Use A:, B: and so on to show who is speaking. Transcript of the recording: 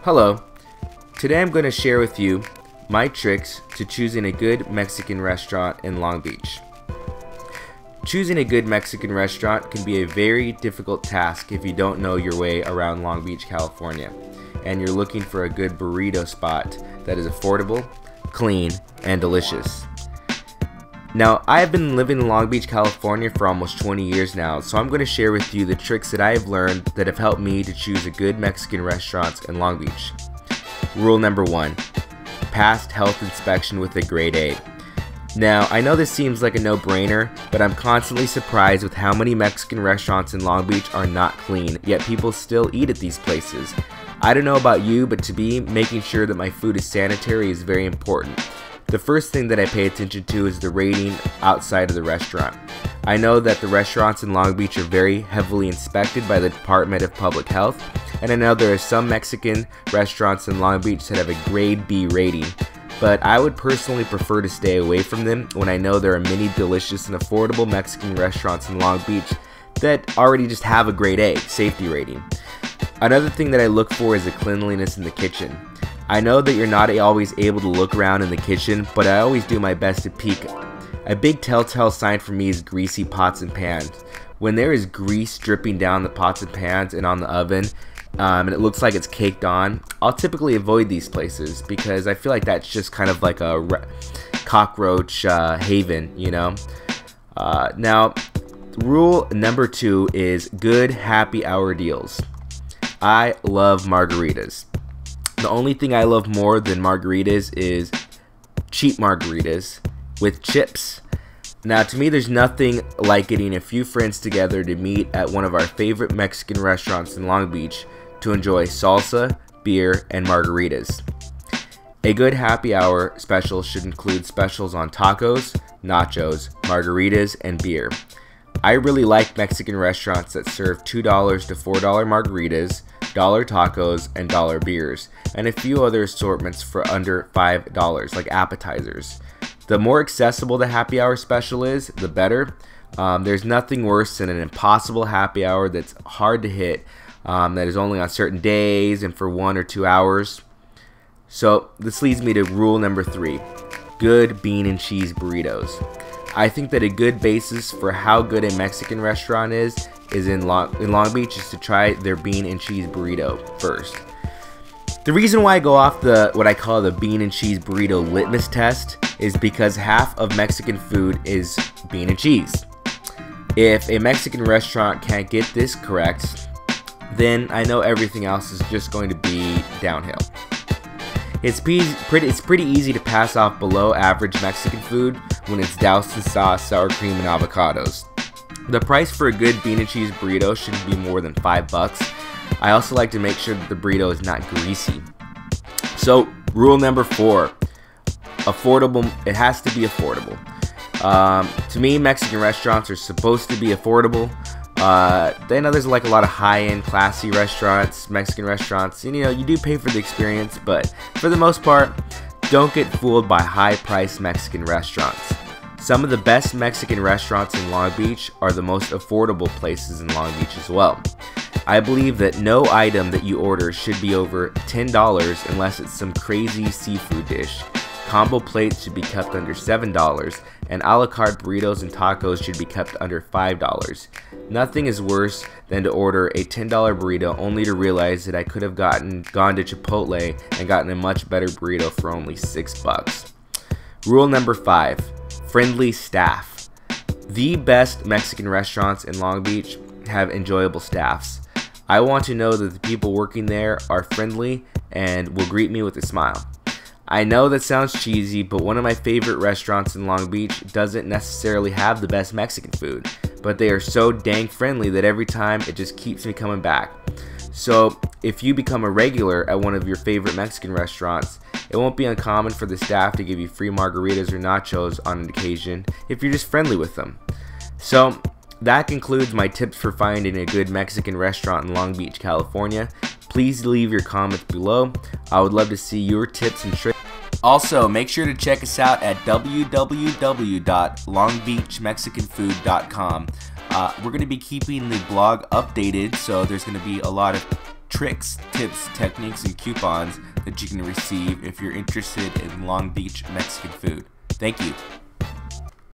A: Hello, today I'm going to share with you my tricks to choosing a good Mexican restaurant in Long Beach. Choosing a good Mexican restaurant can be a very difficult task if you don't know your way around Long Beach, California, and you're looking for a good burrito spot that is affordable, clean, and delicious. Now, I've been living in Long Beach, California for almost 20 years now, so I'm going to share with you the tricks that I have learned that have helped me to choose a good Mexican restaurant in Long Beach. Rule number 1, passed health inspection with a grade A. Now, I know this seems like a no-brainer, but I'm constantly surprised with how many Mexican restaurants in Long Beach are not clean, yet people still eat at these places. I don't know about you, but to me, making sure that my food is sanitary is very important. The first thing that I pay attention to is the rating outside of the restaurant. I know that the restaurants in Long Beach are very heavily inspected by the Department of Public Health, and I know there are some Mexican restaurants in Long Beach that have a grade B rating, but I would personally prefer to stay away from them when I know there are many delicious and affordable Mexican restaurants in Long Beach that already just have a grade A safety rating. Another thing that I look for is the cleanliness in the kitchen. I know that you're not always able to look around in the kitchen, but I always do my best to peek. A big telltale sign for me is greasy pots and pans. When there is grease dripping down the pots and pans and on the oven, and it looks like it's caked on, I'll typically avoid these places because I feel like that's just kind of like a cockroach haven, you know? Now, rule number 2 is good happy hour deals. I love margaritas. The only thing I love more than margaritas is cheap margaritas with chips. Now, to me, there's nothing like getting a few friends together to meet at one of our favorite Mexican restaurants in Long Beach to enjoy salsa, beer, and margaritas. A good happy hour special should include specials on tacos, nachos, margaritas, and beer. I really like Mexican restaurants that serve $2 to $4 margaritas, dollar tacos, and dollar beers, and a few other assortments for under $5, like appetizers. The more accessible the happy hour special is, the better. There's nothing worse than an impossible happy hour that's hard to hit, that is only on certain days and for 1 or 2 hours. So this leads me to rule number 3, good bean and cheese burritos. I think that a good basis for how good a Mexican restaurant is in Long Beach is to try their bean and cheese burrito first. The reason why I go off what I call the bean and cheese burrito litmus test is because half of Mexican food is bean and cheese. If a Mexican restaurant can't get this correct, then I know everything else is just going to be downhill. It's pretty easy to pass off below average Mexican food when it's doused in sauce, sour cream, and avocados. The price for a good bean and cheese burrito shouldn't be more than $5. I also like to make sure that the burrito is not greasy. So, rule number 4, affordable. It has to be affordable. To me, Mexican restaurants are supposed to be affordable. I know there's like a lot of high-end, classy restaurants, Mexican restaurants, and you do pay for the experience, but for the most part, don't get fooled by high-priced Mexican restaurants. Some of the best Mexican restaurants in Long Beach are the most affordable places in Long Beach as well. I believe that no item that you order should be over $10 unless it's some crazy seafood dish. Combo plates should be kept under $7, and a la carte burritos and tacos should be kept under $5. Nothing is worse than to order a $10 burrito only to realize that I could have gone to Chipotle and gotten a much better burrito for only $6. Rule number 5, friendly staff. The best Mexican restaurants in Long Beach have enjoyable staffs. I want to know that the people working there are friendly and will greet me with a smile. I know that sounds cheesy, but one of my favorite restaurants in Long Beach doesn't necessarily have the best Mexican food, but they are so dang friendly that every time it just keeps me coming back. So if you become a regular at one of your favorite Mexican restaurants, it won't be uncommon for the staff to give you free margaritas or nachos on an occasion if you're just friendly with them. So that concludes my tips for finding a good Mexican restaurant in Long Beach, California. Please leave your comments below. I would love to see your tips and tricks. Also, make sure to check us out at www.longbeachmexicanfood.com. We're going to be keeping the blog updated, so there's going to be a lot of tricks, tips, techniques, and coupons that you can receive if you're interested in Long Beach Mexican food. Thank you.